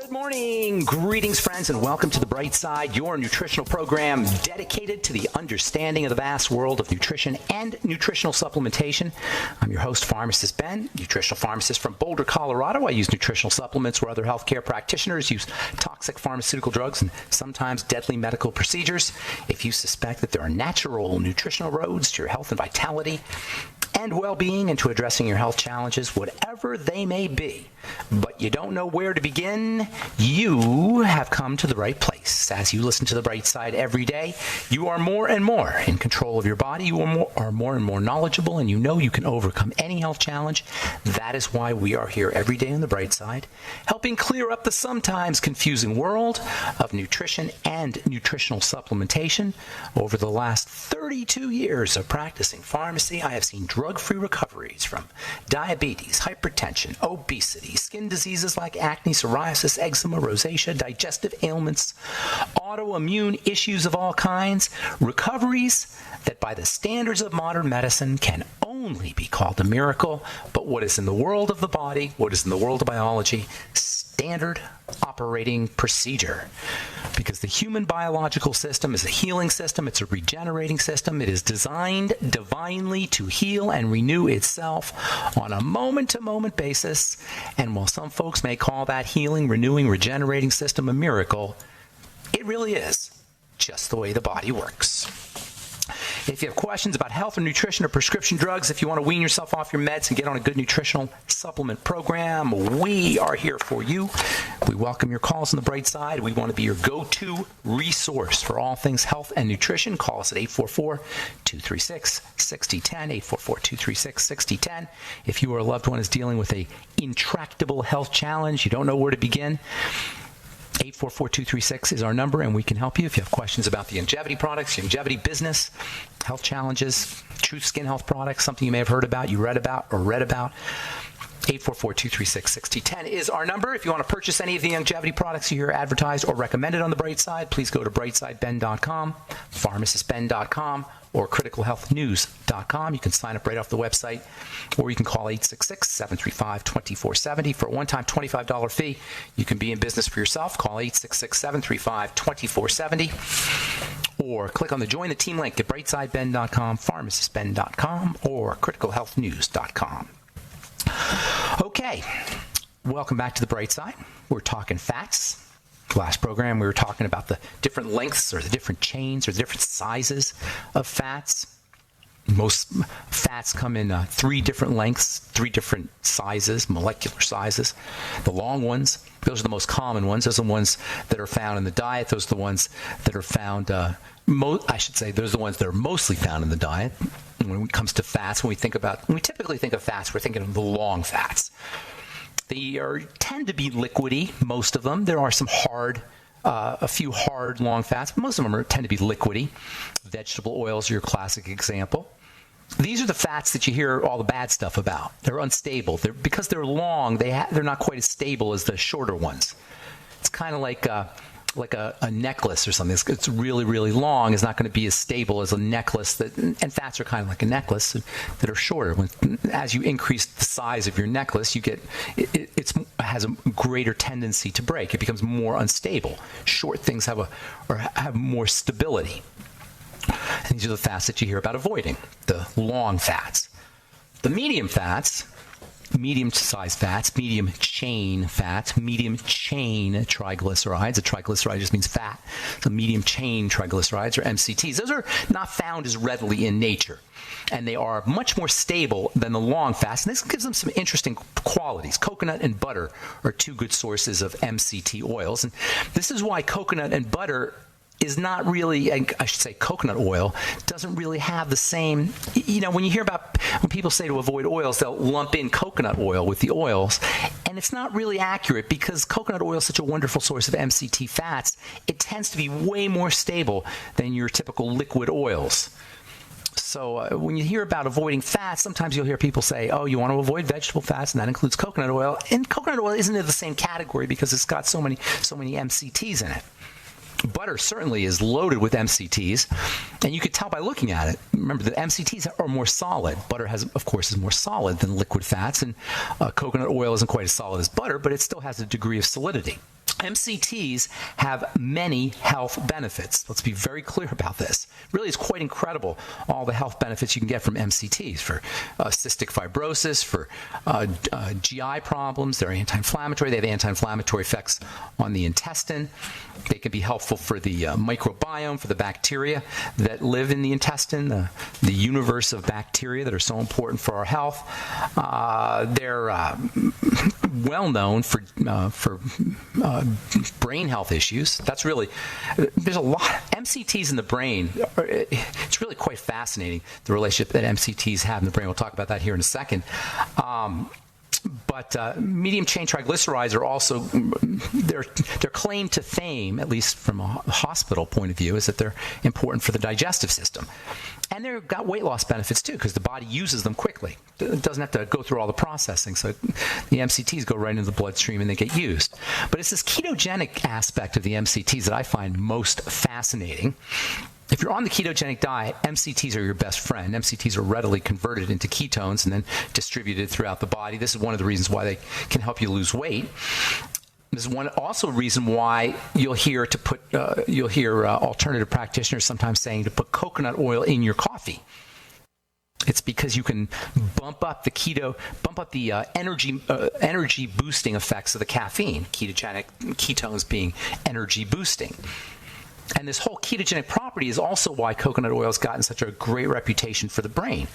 Good morning. Greetings, friends, and welcome to The Bright Side, your nutritional program dedicated to the understanding of the vast world of nutrition and nutritional supplementation. I'm your host, Pharmacist Ben, nutritional pharmacist from Boulder, Colorado. I use nutritional supplements where other healthcare practitioners use toxic pharmaceutical drugs and sometimes deadly medical procedures. If you suspect that there are natural nutritional roads to your health and vitality and well-being and to addressing your health challenges, whatever they may be, but you don't know where to begin, you have come to the right place. As you listen to The Bright Side every day, you are more and more in control of your body. You are more and more knowledgeable, and you know you can overcome any health challenge. That is why we are here every day on The Bright Side, helping clear up the sometimes confusing world of nutrition and nutritional supplementation. Over the last 32 years of practicing pharmacy, I have seen drug-free recoveries from diabetes, hypertension, obesity, skin diseases like acne, psoriasis, eczema, rosacea, digestive ailments, autoimmune issues of all kinds, recoveries that by the standards of modern medicine can only be called a miracle, but what is in the world of the body, what is in the world of biology, standard operating procedure. Because the human biological system is a healing system, it's a regenerating system, it is designed divinely to heal and renew itself on a moment-to-moment basis. And while some folks may call that healing, renewing, regenerating system a miracle, it really is just the way the body works. If you have questions about health or nutrition or prescription drugs, if you want to wean yourself off your meds and get on a good nutritional supplement program, we are here for you. We welcome your calls on The Bright Side. We want to be your go-to resource for all things health and nutrition. Call us at 844-236-6010, 844-236-6010. If you or a loved one is dealing with an intractable health challenge, you don't know where to begin, 844-236 is our number, and we can help you if you have questions about the longevity products, longevity business, health challenges, Truth Skin Health products, something you may have heard about, you read about. 844-236-6010 is our number. If you want to purchase any of the longevity products you hear advertised or recommended on The Bright Side, please go to brightsideben.com, pharmacistben.com, or criticalhealthnews.com. You can sign up right off the website, or you can call 866-735-2470 for a one-time $25 fee. You can be in business for yourself. Call 866-735-2470, or click on the Join the Team link at brightsideben.com, pharmacistben.com, or criticalhealthnews.com. Okay, welcome back to The Bright Side. We're talking fats. Last program, we were talking about the different lengths or the different chains or the different sizes of fats. Most fats come in 3 different lengths, 3 different sizes, molecular sizes. The long ones, those are the most common ones. Those are the ones that are found in the diet. Those are the ones that are found, those are the ones that are mostly found in the diet. When it comes to fats, when we typically think of fats, we're thinking of the long fats. They tend to be liquidy, most of them. There are some a few hard long fats, but most of them tend to be liquidy. Vegetable oils are your classic example. These are the fats that you hear all the bad stuff about. They're unstable. Because they're long, they're not quite as stable as the shorter ones. It's kind of like a necklace or something. It's really, really long. It's not going to be as stable as a necklace. And fats are kind of like a necklace that are shorter. As you increase the size of your necklace, it has a greater tendency to break. It becomes more unstable. Short things have more stability. And these are the fats that you hear about avoiding, the long fats. The medium-sized fats, medium chain triglycerides. A triglyceride just means fat. So medium chain triglycerides, or MCTs. Those are not found as readily in nature, and they are much more stable than the long fats. And this gives them some interesting qualities. Coconut and butter are 2 good sources of MCT oils, and this is why coconut and butter is not really, I should say coconut oil, doesn't really have the same, when people say to avoid oils, they'll lump in coconut oil with the oils, and it's not really accurate because coconut oil is such a wonderful source of MCT fats. It tends to be way more stable than your typical liquid oils. So when you hear about avoiding fats, sometimes you'll hear people say, oh, you want to avoid vegetable fats, and that includes coconut oil. And coconut oil isn't in the same category because it's got so many MCTs in it. Butter certainly is loaded with MCTs, and you could tell by looking at it. Remember, the MCTs are more solid. Butter, of course, is more solid than liquid fats, and coconut oil isn't quite as solid as butter, but it still has a degree of solidity. MCTs have many health benefits. Let's be very clear about this. Really, it's quite incredible, all the health benefits you can get from MCTs for cystic fibrosis, for GI problems. They're anti-inflammatory. They have anti-inflammatory effects on the intestine. They can be helpful for the microbiome, for the bacteria that live in the intestine, the universe of bacteria that are so important for our health. They're well known for brain health issues. That's really, there's a lot. MCTs in the brain, it's really quite fascinating, the relationship that MCTs have in the brain. We'll talk about that here in a second. But medium chain triglycerides are also, their claim to fame, at least from a hospital point of view, is that they're important for the digestive system. And they've got weight loss benefits too, because the body uses them quickly. It doesn't have to go through all the processing. So the MCTs go right into the bloodstream and they get used. But it's this ketogenic aspect of the MCTs that I find most fascinating. If you're on the ketogenic diet, MCTs are your best friend. MCTs are readily converted into ketones and then distributed throughout the body. This is one of the reasons why they can help you lose weight. This is one also reason why you'll hear alternative practitioners sometimes saying to put coconut oil in your coffee. It's because you can bump up the energy boosting effects of the caffeine. Ketones being energy boosting. And this whole ketogenic property is also why coconut oil has gotten such a great reputation for the brain.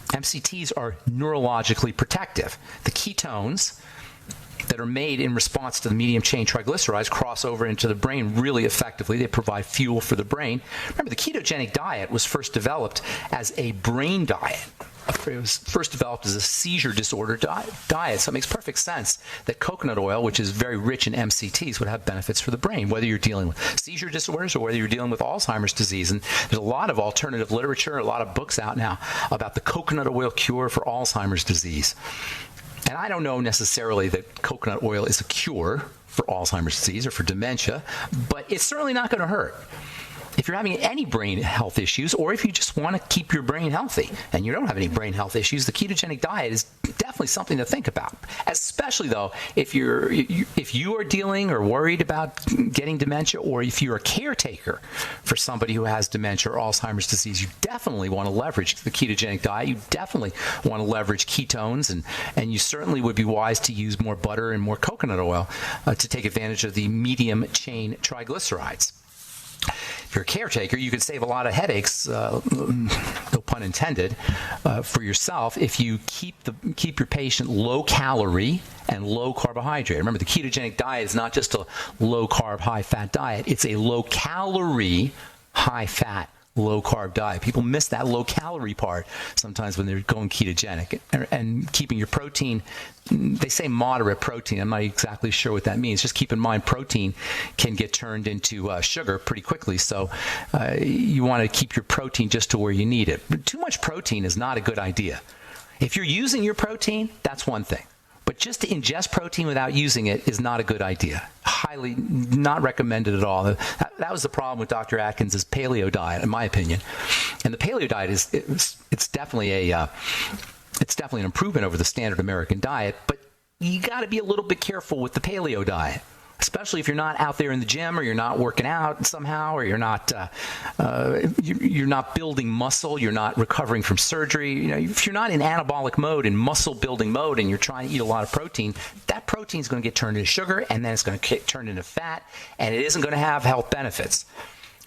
MCTs are neurologically protective. The ketones that are made in response to the medium chain triglycerides cross over into the brain really effectively. They provide fuel for the brain. Remember, the ketogenic diet was first developed as a brain diet. It was first developed as a seizure disorder diet. So it makes perfect sense that coconut oil, which is very rich in MCTs, would have benefits for the brain, whether you're dealing with seizure disorders or whether you're dealing with Alzheimer's disease. And there's a lot of alternative literature, a lot of books out now about the coconut oil cure for Alzheimer's disease. And I don't know necessarily that coconut oil is a cure for Alzheimer's disease or for dementia, but it's certainly not going to hurt. If you're having any brain health issues, or if you just want to keep your brain healthy and you don't have any brain health issues, the ketogenic diet is definitely something to think about. Especially though, if you are dealing or worried about getting dementia, or if you're a caretaker for somebody who has dementia or Alzheimer's disease, you definitely want to leverage the ketogenic diet. You definitely want to leverage ketones, and you certainly would be wise to use more butter and more coconut oil to take advantage of the medium chain triglycerides. If you're a caretaker, you could save a lot of headaches, no pun intended, for yourself if you keep your patient low calorie and low carbohydrate. Remember, the ketogenic diet is not just a low carb, high fat diet. It's a low calorie, high fat, low carb diet. People miss that low calorie part sometimes when they're going ketogenic, and keeping your protein. They say moderate protein. I'm not exactly sure what that means. Just keep in mind, protein can get turned into sugar pretty quickly. So you want to keep your protein just to where you need it. But too much protein is not a good idea. If you're using your protein, that's one thing. But just to ingest protein without using it is not a good idea. Highly not recommended at all. That was the problem with Dr. Atkins' paleo diet, in my opinion. And the paleo diet it's definitely an improvement over the standard American diet, but you got to be a little bit careful with the paleo diet, especially if you're not out there in the gym, or you're not working out somehow, or you're not building muscle, you're not recovering from surgery. You know, if you're not in anabolic mode, in muscle building mode, and you're trying to eat a lot of protein, that protein is going to get turned into sugar, and then it's going to get turned into fat, and it isn't going to have health benefits.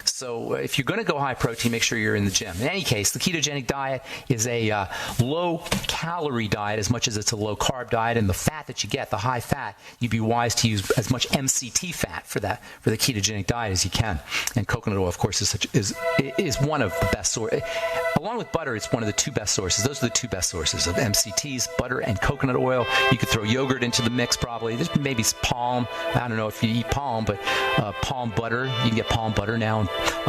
So if you're going to go high protein, make sure you're in the gym. In any case, the ketogenic diet is a low-calorie diet as much as it's a low-carb diet, and the fat that you get, the high fat, you'd be wise to use as much MCT fat for the ketogenic diet as you can. And coconut oil, of course, is one of the best sources. Along with butter, it's one of the two best sources. Those are the two best sources of MCTs, butter and coconut oil. You could throw yogurt into the mix probably. There's maybe palm. I don't know if you eat palm, but palm butter. You can get palm butter now.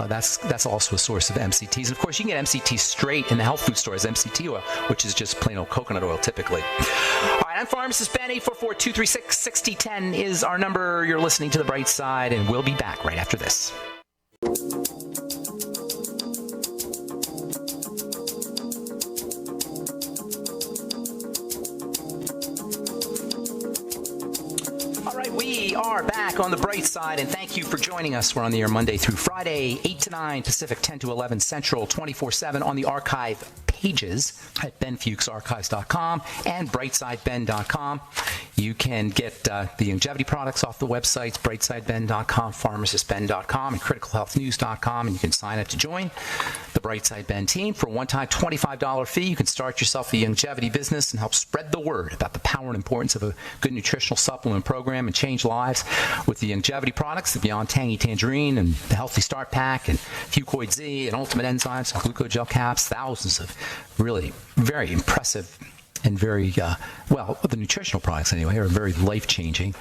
That's also a source of MCTs. And of course, you can get MCTs straight in the health food store as MCT oil, which is just plain old coconut oil typically. All right, I'm Pharmacist Ben. 844-236-6010 is our number. You're listening to The Bright Side, and we'll be back right after this. We are back on the bright side, and thank you for joining us. We're on the air Monday through Friday, 8 to 9 Pacific, 10 to 11 Central, 24/7 on the archive pages at benfuchsarchives.com and brightsideben.com. You can get the longevity products off the websites, brightsideben.com, pharmacistben.com, and criticalhealthnews.com, and you can sign up to join the Brightside Ben team. For a one-time $25 fee, you can start yourself a longevity business and help spread the word about the power and importance of a good nutritional supplement program and change lives with the longevity products, the Beyond Tangy Tangerine and the Healthy Start Pack and Fucoid Z and Ultimate Enzymes and Glucogel Caps, thousands of really very impressive and very, the nutritional products anyway are very life-changing.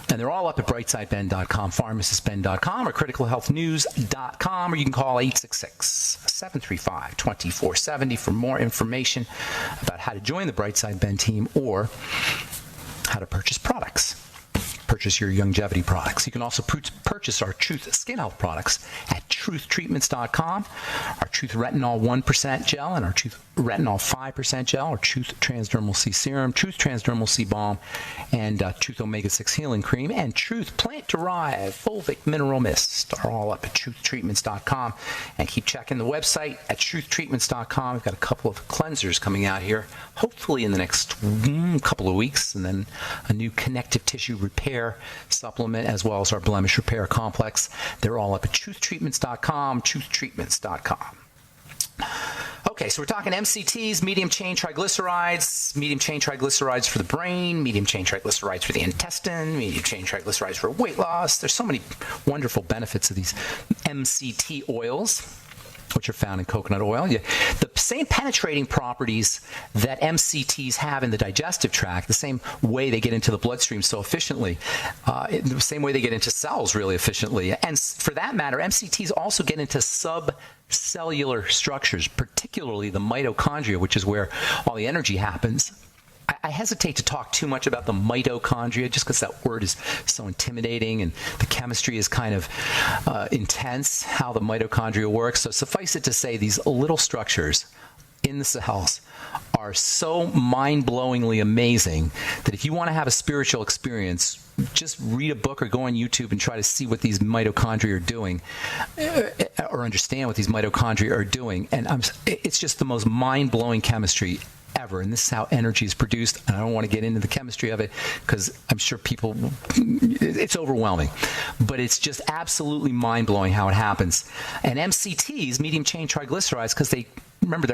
And they're all up at brightsideben.com, pharmacistben.com, or criticalhealthnews.com, or you can call 866-735-2470 for more information about how to join the Brightside Ben team or how to purchase products. Purchase your longevity products. You can also purchase our Truth Skin Health products at truthtreatments.com. Our Truth Retinol 1% gel and our Truth Retinol 5% gel, our Truth Transdermal C Serum, Truth Transdermal C Balm, and Truth Omega-6 Healing Cream, and Truth Plant-Derived Fulvic Mineral Mist are all up at truthtreatments.com. And keep checking the website at truthtreatments.com. We've got a couple of cleansers coming out here, hopefully in the next couple of weeks, and then a new connective tissue repair supplement, as well as our blemish repair complex. They're all up at truthtreatments.com, truthtreatments.com. Okay, so we're talking MCTs, medium-chain triglycerides for the brain, medium-chain triglycerides for the intestine, medium-chain triglycerides for weight loss. There's so many wonderful benefits of these MCT oils, which are found in coconut oil. The same penetrating properties that MCTs have in the digestive tract, the same way they get into the bloodstream so efficiently, the same way they get into cells really efficiently. And for that matter, MCTs also get into subcellular structures, particularly the mitochondria, which is where all the energy happens. I hesitate to talk too much about the mitochondria just because that word is so intimidating and the chemistry is kind of intense, how the mitochondria works. So suffice it to say, these little structures in the cells are so mind-blowingly amazing that if you want to have a spiritual experience, just read a book or go on YouTube and try to see what these mitochondria are doing or understand what these mitochondria are doing. And it's just the most mind-blowing chemistry ever, and this is how energy is produced. And I don't want to get into the chemistry of it because I'm sure it's overwhelming, but it's just absolutely mind-blowing how it happens. And MCTs, medium-chain triglycerides, because they're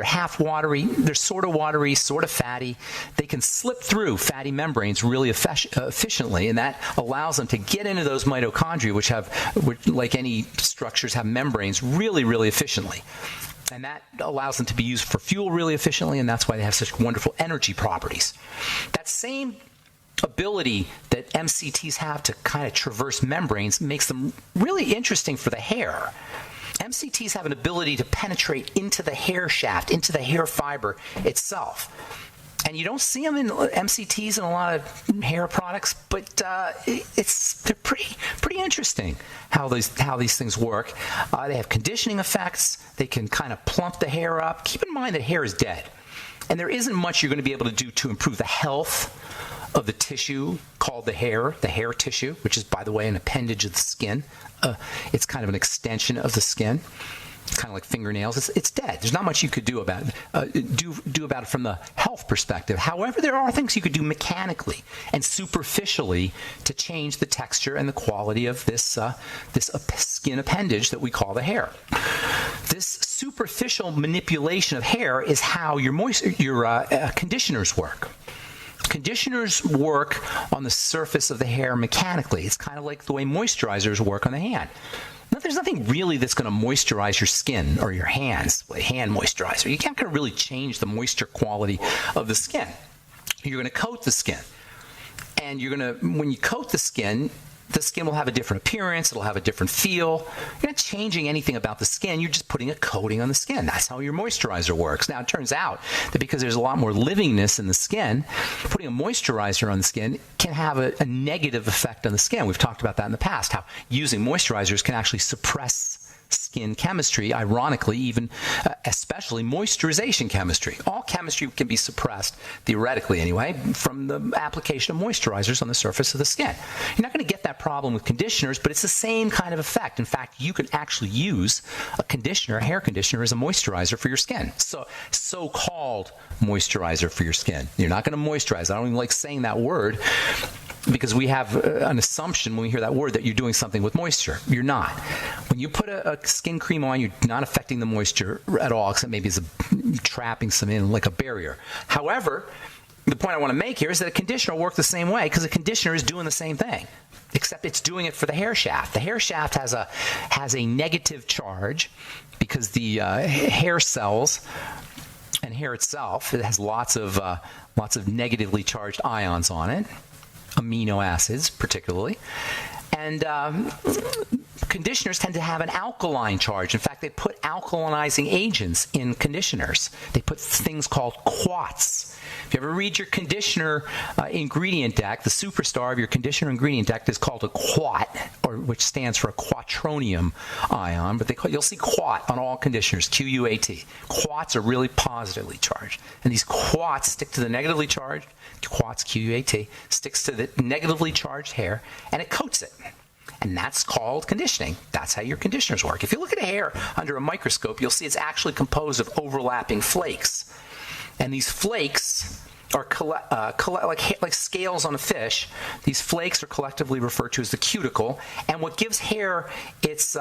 half watery, they're sort of watery, sort of fatty. They can slip through fatty membranes really efficiently, and that allows them to get into those mitochondria, which like any structures, have membranes really, really efficiently. And that allows them to be used for fuel really efficiently, and that's why they have such wonderful energy properties. That same ability that MCTs have to kind of traverse membranes makes them really interesting for the hair. MCTs have an ability to penetrate into the hair shaft, into the hair fiber itself. And you don't see them in MCTs in a lot of hair products, but they're pretty interesting how these things work. They have conditioning effects. They can kind of plump the hair up. Keep in mind that hair is dead, and there isn't much you're going to be able to do to improve the health of the tissue called the hair tissue, which is, by the way, an appendage of the skin. It's kind of an extension of the skin. It's kind of like fingernails. It's dead. There's not much you could do about it. Do about it from the health perspective. However, there are things you could do mechanically and superficially to change the texture and the quality of this skin appendage that we call the hair. This superficial manipulation of hair is how your conditioners work. Conditioners work on the surface of the hair mechanically. It's kind of like the way moisturizers work on the hand. Now, there's nothing really that's going to moisturize your skin or your hands, like hand moisturizer. You can't really change the moisture quality of the skin. You're going to coat the skin. And when you coat the skin will have a different appearance. It'll have a different feel. You're not changing anything about the skin. You're just putting a coating on the skin. That's how your moisturizer works. Now, it turns out that because there's a lot more livingness in the skin, putting a moisturizer on the skin can have a negative effect on the skin. We've talked about that in the past, how using moisturizers can actually suppress skin chemistry, ironically, even especially moisturization chemistry. All chemistry can be suppressed, theoretically anyway, from the application of moisturizers on the surface of the skin. You're not going to get that problem with conditioners, but it's the same kind of effect. In fact, you can actually use a conditioner, a hair conditioner, as a moisturizer for your skin. So-called moisturizer for your skin. You're not going to moisturize. I don't even like saying that word, because we have an assumption when we hear that word that you're doing something with moisture. You're not. When you put a skin cream on, you're not affecting the moisture at all, except maybe it's trapping some in like a barrier. However, the point I want to make here is that a conditioner will work the same way, because a conditioner is doing the same thing, except it's doing it for the hair shaft. The hair shaft has a negative charge because the hair cells and hair itself, it has lots of negatively charged ions on it. Amino acids particularly, and conditioners tend to have an alkaline charge. In fact, they put alkalizing agents in conditioners. They put things called quats. If you ever read your conditioner ingredient deck, the superstar of your conditioner ingredient deck is called a quat, which stands for a quatronium ion, but you'll see quat on all conditioners, Q-U-A-T. Quats are really positively charged, and these quats stick to the negatively charged, quats, Q-U-A-T, sticks to the negatively charged hair, and it coats it. And that's called conditioning. That's how your conditioners work. If you look at a hair under a microscope, you'll see it's actually composed of overlapping flakes. And these flakes are like scales on a fish. These flakes are collectively referred to as the cuticle. And what gives hair its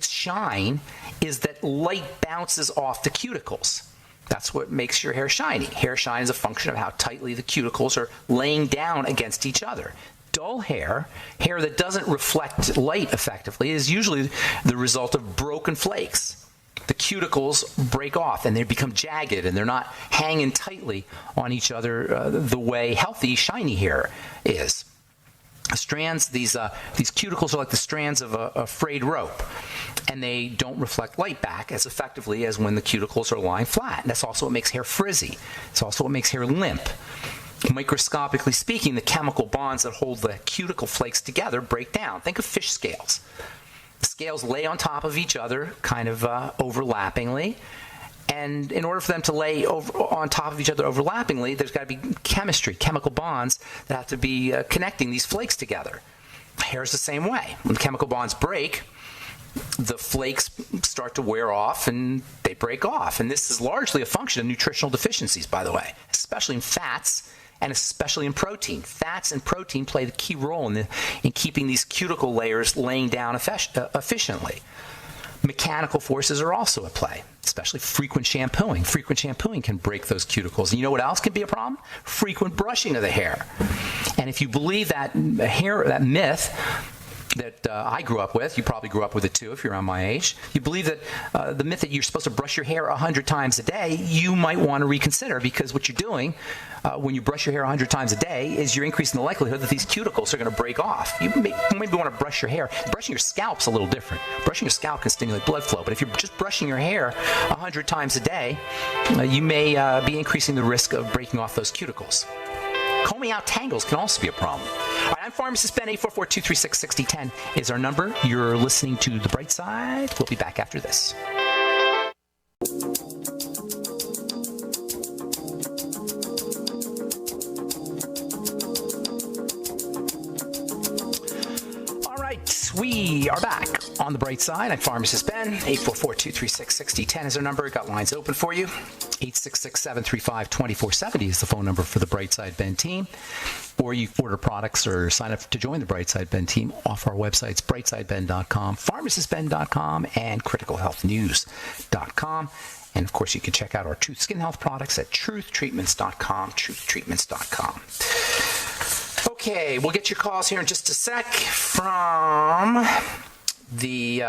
shine is that light bounces off the cuticles. That's what makes your hair shiny. Hair shine is a function of how tightly the cuticles are laying down against each other. Dull hair that doesn't reflect light effectively, is usually the result of broken flakes. The cuticles break off and they become jagged, and they're not hanging tightly on each other the way healthy, shiny hair is. Strands, these cuticles are like the strands of a frayed rope, and they don't reflect light back as effectively as when the cuticles are lying flat. And that's also what makes hair frizzy. It's also what makes hair limp. Microscopically speaking, the chemical bonds that hold the cuticle flakes together break down. Think of fish scales. The scales lay on top of each other, kind of overlappingly. And in order for them to lay on top of each other overlappingly, there's got to be chemical bonds that have to be connecting these flakes together. Hair is the same way. When the chemical bonds break, the flakes start to wear off and they break off. And this is largely a function of nutritional deficiencies, by the way, especially in fats and especially in protein. Fats and protein play the key role in keeping these cuticle layers laying down efficiently. Mechanical forces are also at play, especially frequent shampooing. Frequent shampooing can break those cuticles. And you know what else can be a problem? Frequent brushing of the hair. And if you believe that myth that I grew up with, you probably grew up with it too if you're around my age, you believe that the myth that you're supposed to brush your hair 100 times a day, you might want to reconsider, because what you're doing when you brush your hair 100 times a day is you're increasing the likelihood that these cuticles are going to break off. You maybe want to brush your hair. Brushing your scalp's a little different. Brushing your scalp can stimulate blood flow, but if you're just brushing your hair 100 times a day, you may be increasing the risk of breaking off those cuticles. Combing out tangles can also be a problem. All right, I'm Pharmacist Ben. 844-236-6010 is our number. You're listening to The Bright Side. We'll be back after this. All right, we are back on The Bright Side. I'm Pharmacist Ben. 844-236-6010 is our number. Got lines open for you. 866-735-2470 is the phone number for the Brightside Ben team. Or you order products or sign up to join the Brightside Ben team off our websites, brightsideben.com, pharmacistben.com, and criticalhealthnews.com. And, of course, you can check out our Truth Skin Health products at truthtreatments.com, truthtreatments.com. Okay, we'll get your calls here in just a sec from the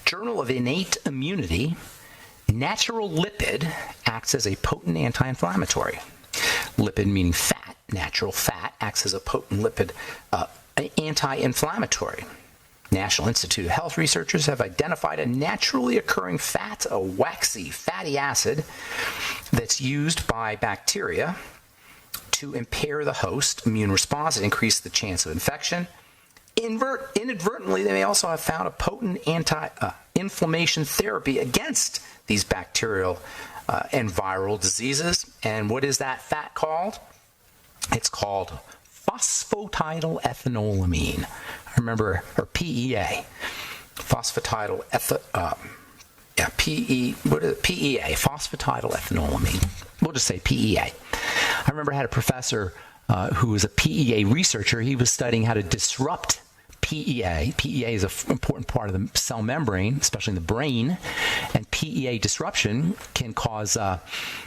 Journal of Innate Immunity. Natural lipid acts as a potent anti-inflammatory. Lipid meaning fat. Natural fat acts as a potent lipid anti-inflammatory. National Institute of Health researchers have identified a naturally occurring fat, a waxy fatty acid, that's used by bacteria to impair the host immune response and increase the chance of infection. Inadvertently, they may also have found a potent anti-inflammation therapy against these bacterial and viral diseases. And what is that fat called? It's called phosphatidylethylamine. Remember, or PEA. PEA, phosphatidylethylamine. We'll just say PEA. I remember I had a professor who was a PEA researcher. He was studying how to disrupt PEA. PEA is an important part of the cell membrane, especially in the brain, and PEA disruption can cause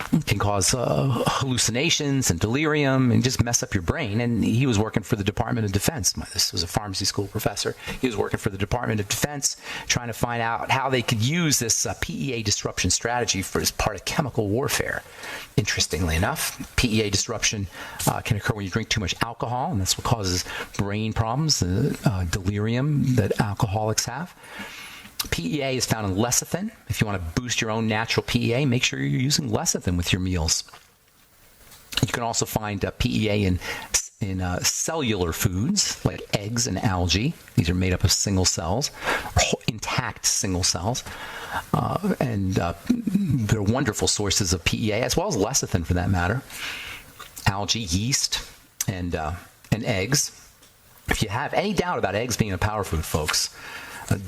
hallucinations and delirium and just mess up your brain. And he was working for the Department of Defense. This was a pharmacy school professor. He was working for the Department of Defense, trying to find out how they could use this PEA disruption strategy as part of chemical warfare. Interestingly enough, PEA disruption can occur when you drink too much alcohol, and that's what causes brain problems, delirium that alcoholics have. PEA is found in lecithin. If you want to boost your own natural PEA, make sure you're using lecithin with your meals. You can also find PEA in cellular foods like eggs and algae. These are made up of single cells, or intact single cells. And they're wonderful sources of PEA, as well as lecithin for that matter. Algae, yeast, and eggs. If you have any doubt about eggs being a power food, folks,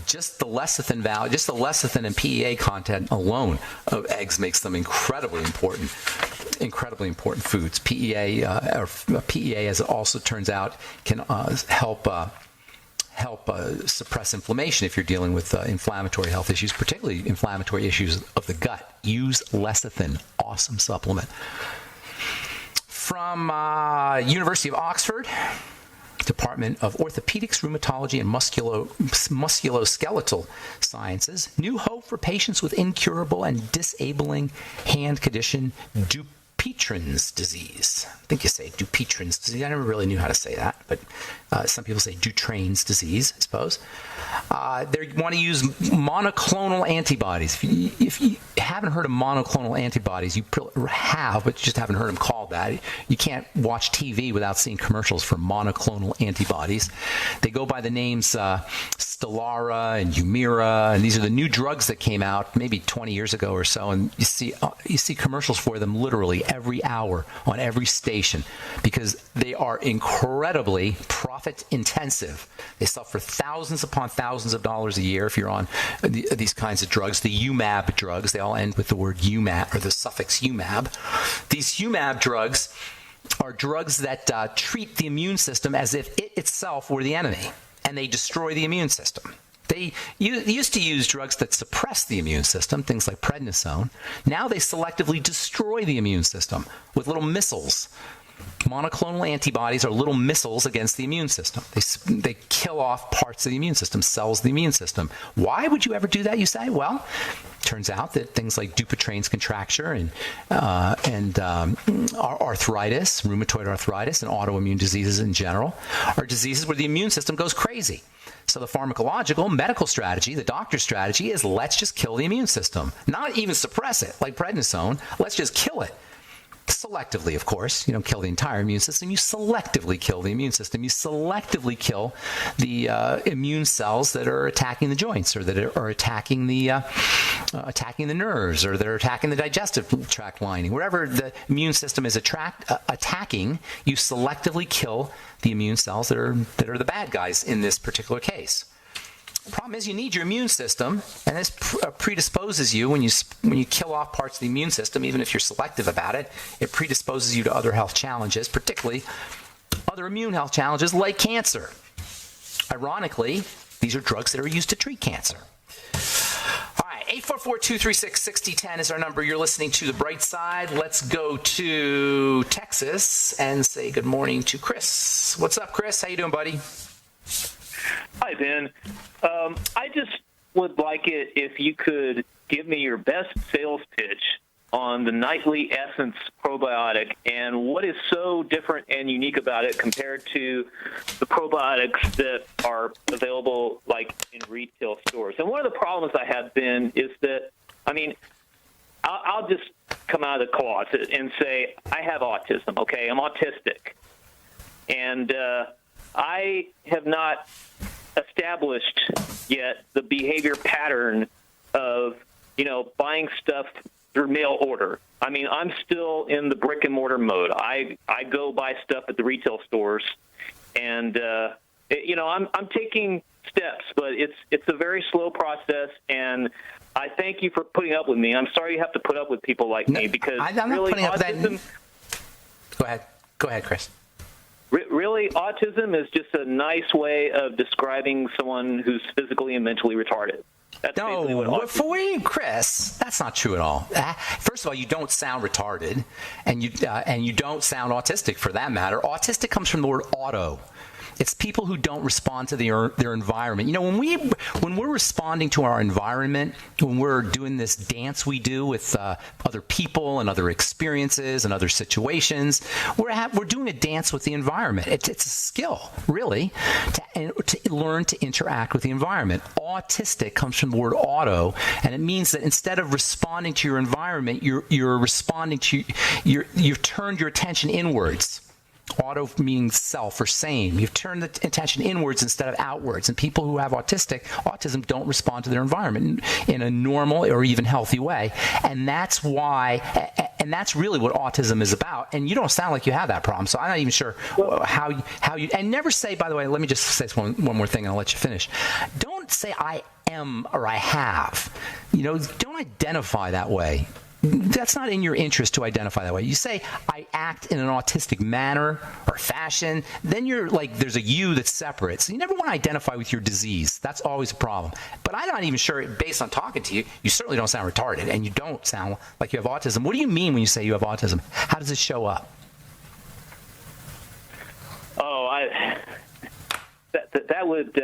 just the lecithin value, just the lecithin and PEA content alone of eggs makes them incredibly important foods. PEA, as it also turns out, can help suppress inflammation if you're dealing with inflammatory health issues, particularly inflammatory issues of the gut. Use lecithin. Awesome supplement. From University of Oxford, Department of Orthopedics, Rheumatology, and Musculoskeletal Sciences. New hope for patients with incurable and disabling hand condition, Dupuytren's disease. I think you say Dupuytren's disease. I never really knew how to say that, but some people say Dutren's disease, I suppose. They want to use monoclonal antibodies. If you haven't heard of monoclonal antibodies, you have, but you just haven't heard them called that. You can't watch TV without seeing commercials for monoclonal antibodies. They go by the names Stelara and Humira, and these are the new drugs that came out maybe 20 years ago or so, and you see commercials for them literally every hour on every station because they are incredibly profit intensive. They sell for thousands upon thousands of dollars a year if you're on these kinds of drugs. The UMAB drugs, they all end with the word UMAB or the suffix UMAB. These UMAB drugs are drugs that treat the immune system as if it itself were the enemy, and they destroy the immune system. They used to use drugs that suppress the immune system, things like prednisone. Now they selectively destroy the immune system with little missiles. Monoclonal antibodies are little missiles against the immune system. They kill off parts of the immune system, cells of the immune system. Why would you ever do that, you say? Well, turns out that things like Dupuytren's contracture and arthritis, rheumatoid arthritis, and autoimmune diseases in general are diseases where the immune system goes crazy. So the pharmacological, medical strategy, the doctor's strategy is let's just kill the immune system. Not even suppress it like prednisone. Let's just kill it. Selectively, of course. You don't kill the entire immune system. You selectively kill the immune system. You selectively kill the immune cells that are attacking the joints or that are attacking the nerves or that are attacking the digestive tract lining. Wherever the immune system is attacking, you selectively kill the immune cells that are the bad guys in this particular case. The problem is you need your immune system, and this predisposes you when you kill off parts of the immune system, even if you're selective about it, it predisposes you to other health challenges, particularly other immune health challenges like cancer. Ironically, these are drugs that are used to treat cancer. All right, 844-236-6010 is our number. You're listening to The Bright Side. Let's go to Texas and say good morning to Chris. What's up, Chris? How you doing, buddy? Hi, Ben. I just would like it if you could give me your best sales pitch on the Nightly Essence probiotic and what is so different and unique about it compared to the probiotics that are available like in retail stores. And one of the problems I have been is that, I'll just come out of the closet and say I have autism, okay? I'm autistic. And I have not established yet the behavior pattern of, buying stuff through mail order. I mean, I'm still in the brick and mortar mode. I go buy stuff at the retail stores, and I'm taking steps, but it's a very slow process, and I thank you for putting up with me. I'm sorry you have to put up with people like me, because I'm not really putting up with autism. Go ahead, Chris. Really, autism is just a nice way of describing someone who's physically and mentally retarded. That's basically what autism is. For you, Chris, that's not true at all. First of all, you don't sound retarded, and you don't sound autistic for that matter. Autistic comes from the word auto. It's people who don't respond to their environment. When we're responding to our environment, when we're doing this dance we do with other people and other experiences and other situations, we're doing a dance with the environment. It's a skill, really, to learn to interact with the environment. Autistic comes from the word auto, and it means that instead of responding to your environment, you're responding to you've turned your attention inwards. Auto meaning self or same. You've turned the attention inwards instead of outwards. And people who have autism don't respond to their environment in a normal or even healthy way. And that's why, and that's really what autism is about. And you don't sound like you have that problem. So I'm not even sure how you, and never say, by the way, let me just say one more thing and I'll let you finish. Don't say I am or I have. Don't identify that way. That's not in your interest to identify that way. You say, I act in an autistic manner or fashion, then you're like, there's a you that's separate. So you never want to identify with your disease. That's always a problem. But I'm not even sure, based on talking to you, you certainly don't sound retarded, and you don't sound like you have autism. What do you mean when you say you have autism? How does it show up? Oh, that would...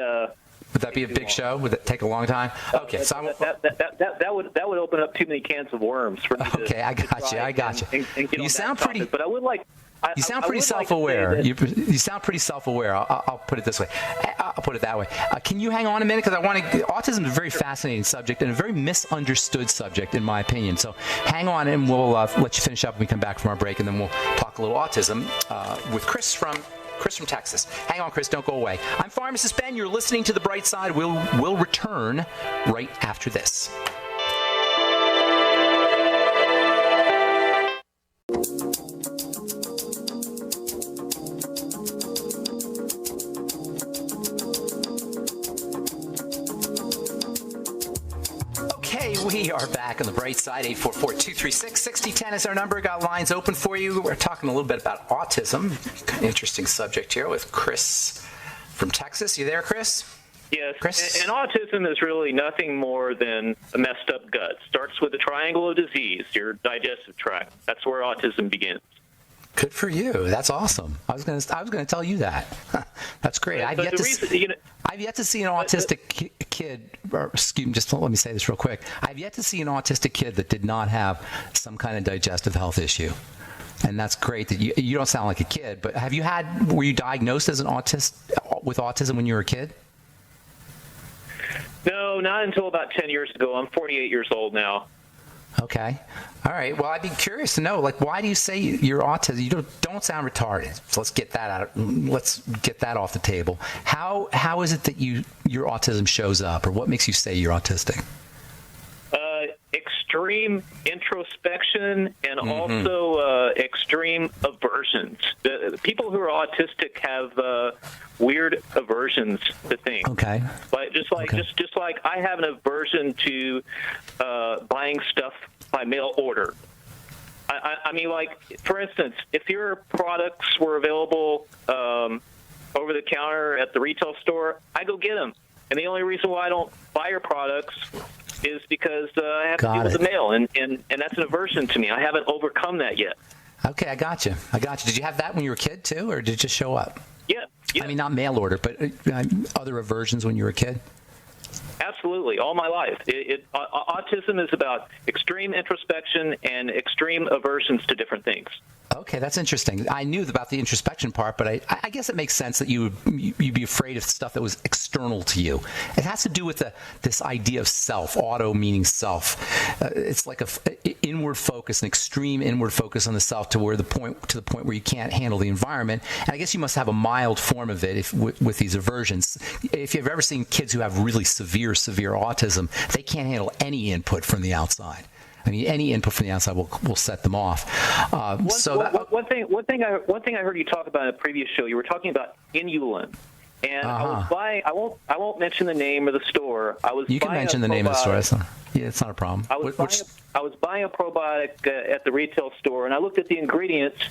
Would that be a big show? Would it take a long time? Okay, so that would open up too many cans of worms for me. Okay, I got you. And you sound pretty. But I would like. You sound pretty self-aware. You sound pretty self-aware. I'll put it this way. I'll put it that way. Can you hang on a minute? Because autism is a very fascinating subject and a very misunderstood subject, in my opinion. So hang on, and we'll let you finish up when we come back from our break, and then we'll talk a little autism with Chris from Texas. Hang on, Chris. Don't go away. I'm Pharmacist Ben. You're listening to The Bright Side. We'll return right after this. We are back on The Bright Side. 844-236-6010 is our number. Got lines open for you. We're talking a little bit about autism. Interesting subject here with Chris from Texas. You there, Chris? Yes. Chris? And autism is really nothing more than a messed up gut. Starts with a triangle of disease, your digestive tract. That's where autism begins. Good for you. That's awesome. I was going to tell you that. That's great. I've yet to see an autistic kid. Or, excuse me, just let me say this real quick. I've yet to see an autistic kid that did not have some kind of digestive health issue. And that's great that you don't sound like a kid. But were you diagnosed as an autist with autism when you were a kid? No, not until about 10 years ago. I'm 48 years old now. Okay. All right. Well, I'd be curious to know, why do you say you're autistic? You don't sound retarded. So let's get that out. Let's get that off the table. How is it that your autism shows up, or what makes you say you're autistic? Extreme introspection and also extreme aversions. The people who are autistic have weird aversions to things. Okay. But just like I have an aversion to buying stuff by mail order. I mean, for instance, if your products were available over the counter at the retail store, I go get them. And the only reason why I don't buy your products is because I have to deal with the mail, and that's an aversion to me. I haven't overcome that yet. Okay, I got you. Did you have that when you were a kid too, or did it just show up? Yeah. I mean, not mail order, but other aversions when you were a kid? Absolutely, all my life. Autism is about extreme introspection and extreme aversions to different things. Okay, that's interesting. I knew about the introspection part, but I guess it makes sense that you'd be afraid of stuff that was external to you. It has to do with this idea of self, auto meaning self. It's like a inward focus, an extreme inward focus on the self to the point where you can't handle the environment. And I guess you must have a mild form of it with these aversions. If you've ever seen kids who have really severe autism, they can't handle any input from the outside. I mean, any input from the outside will set them off. One thing I heard you talk about in a previous show, you were talking about inulin, and I was buying. I won't mention the name of the store. You can mention the name of the store. It's not a problem. I was buying a probiotic at the retail store, and I looked at the ingredients,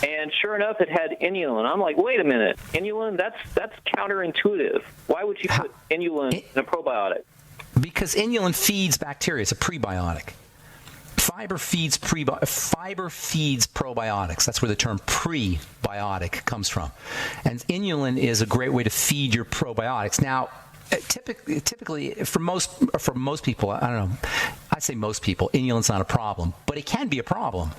and sure enough, it had inulin. I'm like, wait a minute, inulin? That's counterintuitive. Why would you put inulin in a probiotic? Because inulin feeds bacteria. It's a prebiotic. Fiber feeds probiotics. That's where the term prebiotic comes from. And inulin is a great way to feed your probiotics. Now, typically for most people, I don't know, I'd say most people, inulin's not a problem, but it can be a problem.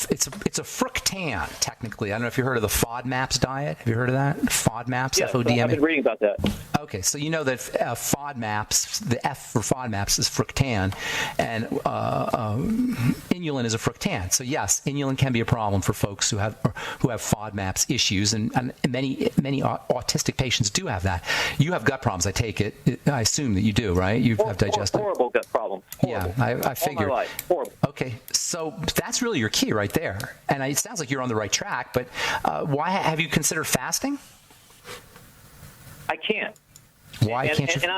It's a fructan, technically. I don't know if you heard of the FODMAPs diet. Have you heard of that? FODMAPs, yes, FODMAPs. I've been reading about that. Okay, so you know that FODMAPs, the F for FODMAPs is fructan, and inulin is a fructan. So yes, inulin can be a problem for folks who have FODMAPs issues, and many autistic patients do have that. You have gut problems, I take it. I assume that you do, right? You have digestive. Horrible gut problems. Horrible. Yeah, I figured. All my life. Horrible. Okay, so that's really your key right there, and it sounds like you're on the right track. But why have you considered fasting? I can't. Why can't you? And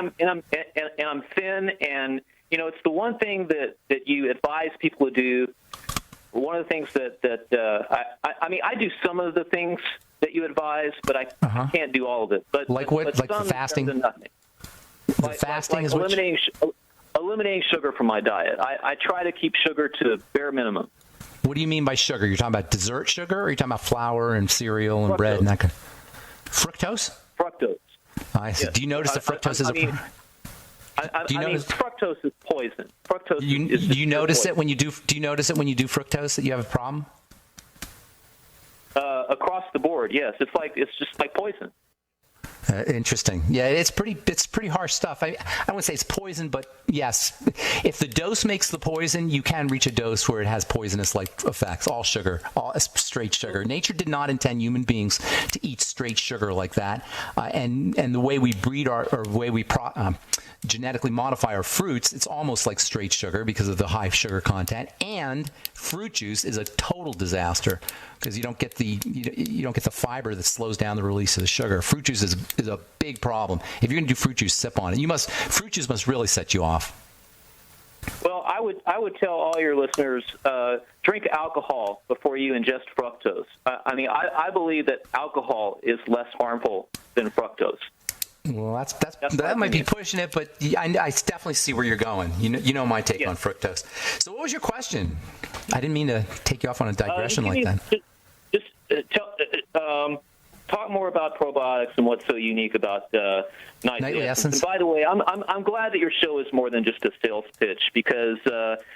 I'm thin, and it's the one thing that you advise people to do. One of the things I mean, I do some of the things that you advise, but I can't do all of it. But like what? But like the fasting? The fasting is eliminating sugar from my diet. I try to keep sugar to a bare minimum. What do you mean by sugar? You're talking about dessert sugar, or are you talking about flour and cereal and bread and that kind of fructose? Fructose. Yes. Do you notice that fructose is fructose is poison. Fructose. Do you notice it when you do? Do you notice it when you do fructose that you have a problem? Across the board, yes. It's just like poison. Interesting. Yeah, it's pretty harsh stuff. I wouldn't say it's poison, but yes, if the dose makes the poison, you can reach a dose where it has poisonous-like effects. All sugar, all straight sugar. Nature did not intend human beings to eat straight sugar like that, and the way we breed genetically modify our fruits, it's almost like straight sugar because of the high sugar content. And fruit juice is a total disaster because you don't get the fiber that slows down the release of the sugar. Fruit juice is a big problem. If you're going to do fruit juice, sip on it. Fruit juice must really set you off. Well, I would tell all your listeners, drink alcohol before you ingest fructose. I believe that alcohol is less harmful than fructose. Well, that might be pushing it, but I definitely see where you're going. You know my take on fructose. So what was your question? I didn't mean to take you off on a digression like that. Talk more about probiotics and what's so unique about Nightly Essence. And by the way, I'm glad that your show is more than just a sales pitch because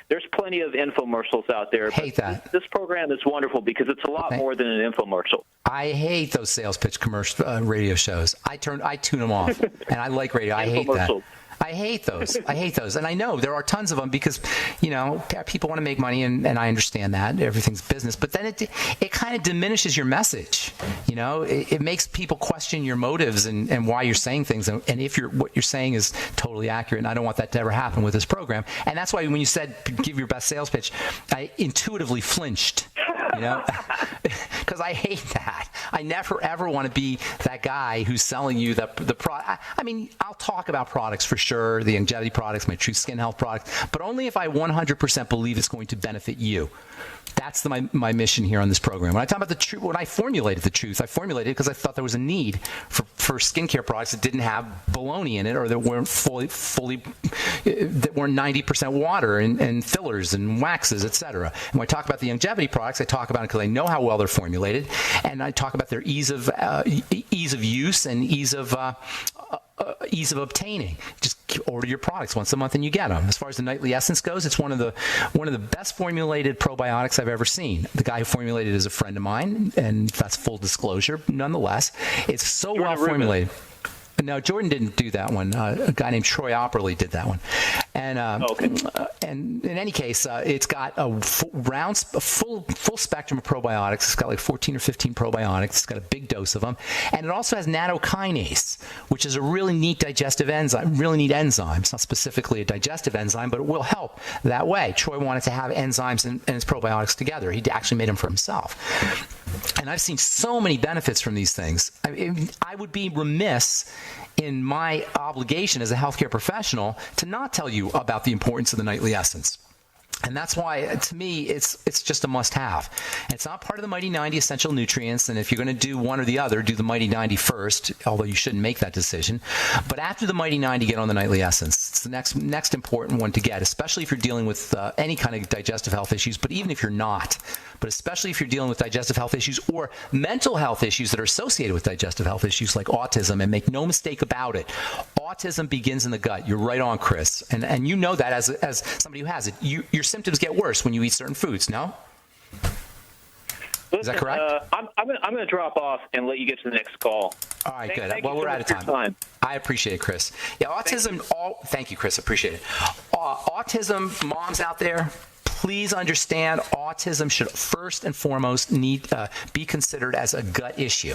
there's plenty of infomercials out there. Hate that. This program is wonderful because it's a lot more than an infomercial. I hate those sales pitch commercial radio shows. I tune them off, and I like radio. I hate that. I hate those. And I know there are tons of them because, people want to make money, and I understand that. Everything's business. But then it kind of diminishes your message. It makes people question your motives and why you're saying things. And if what you're saying is totally accurate, and I don't want that to ever happen with this program. And that's why when you said give your best sales pitch, I intuitively flinched. Because I hate that. I never, ever want to be that guy who's selling you the product. I mean, I'll talk about products for sure, the longevity products, my True Skin Health products, but only if I 100% believe it's going to benefit you. That's my mission here on this program. When I talk about the truth, when I formulated the truth, I formulated it because I thought there was a need for skincare products that didn't have baloney in it or that weren't that weren't 90% water and fillers and waxes, etc. And when I talk about the longevity products, I talk about it because I know how well they're formulated, and I talk about their ease of use and ease of obtaining. Just order your products once a month and you get them. As far as the Nightly Essence goes, it's one of the best formulated probiotics I've ever seen. The guy who formulated it is a friend of mine, and that's full disclosure. Nonetheless, it's so well formulated. No, Jordan didn't do that one. A guy named Troy Opperly did that one. And and in any case, it's got a full spectrum of probiotics. It's got like 14 or 15 probiotics. It's got a big dose of them, and it also has nattokinase, which is a really neat digestive enzyme. Really neat enzyme. It's not specifically a digestive enzyme, but it will help that way. Troy wanted to have enzymes and his probiotics together. He actually made them for himself. And I've seen so many benefits from these things. I would be remiss in my obligation as a healthcare professional to not tell you about the importance of the Nightly Essence. And that's why, to me, it's just a must-have. And it's not part of the Mighty 90 essential nutrients. And if you're going to do one or the other, do the Mighty 90 first, although you shouldn't make that decision. But after the Mighty 90, get on the Nightly Essence. It's the next important one to get, especially if you're dealing with any kind of digestive health issues, but even if you're not. But especially if you're dealing with digestive health issues or mental health issues that are associated with digestive health issues like autism. And make no mistake about it, autism begins in the gut. You're right on, Chris. And you know that as somebody who has it. Your symptoms get worse when you eat certain foods, no? Listen, is that correct? I'm going to drop off and let you get to the next call. All right, good. Well, we're out of time. I appreciate it, Chris. Yeah, autism. Thank you, Chris. Appreciate it. Autism moms out there, please understand autism should first and foremost be considered as a gut issue.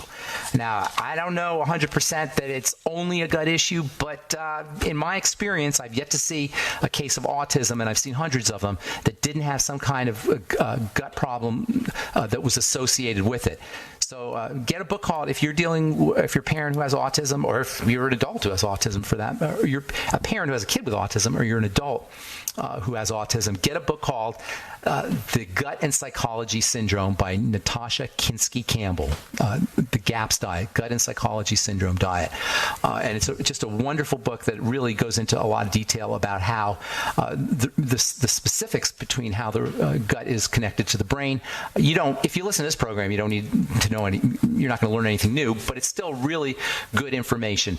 Now, I don't know 100% that it's only a gut issue, but in my experience, I've yet to see a case of autism, and I've seen hundreds of them, that didn't have some kind of gut problem that was associated with it. So get a book called, if you're a parent who has autism, or if you're an adult who has autism for that, or you're a parent who has a kid with autism, or you're an adult who has autism, get a book called The Gut and Psychology Syndrome by Natasha Kinsky-Campbell. The GAPS diet, Gut and Psychology Syndrome diet. And it's just a wonderful book that really goes into a lot of detail about how the specifics between how the gut is connected to the brain. If you listen to this program, you don't need to know you're not going to learn anything new, but it's still really good information.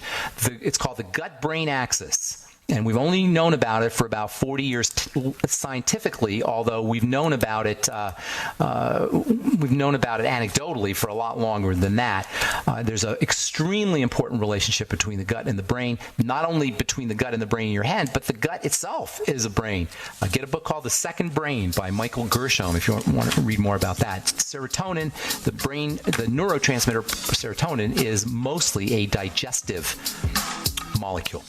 It's called the gut-brain axis. And we've only known about it for about 40 years scientifically, although we've known about it anecdotally for a lot longer than that. There's an extremely important relationship between the gut and the brain, not only between the gut and the brain in your head, but the gut itself is a brain. Get a book called The Second Brain by Michael Gershom if you want to read more about that. Serotonin, the neurotransmitter serotonin, is mostly a digestive molecule.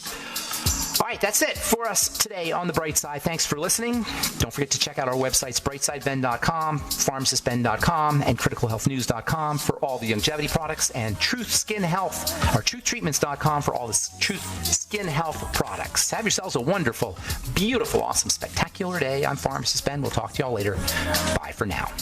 All right, that's it for us today on The Bright Side. Thanks for listening. Don't forget to check out our websites, brightsideben.com, pharmacistben.com, and criticalhealthnews.com for all the longevity products, and Truth Skin Health, or truthtreatments.com for all the Truth Skin Health products. Have yourselves a wonderful, beautiful, awesome, spectacular day. I'm Pharmacist Ben. We'll talk to y'all later. Bye for now.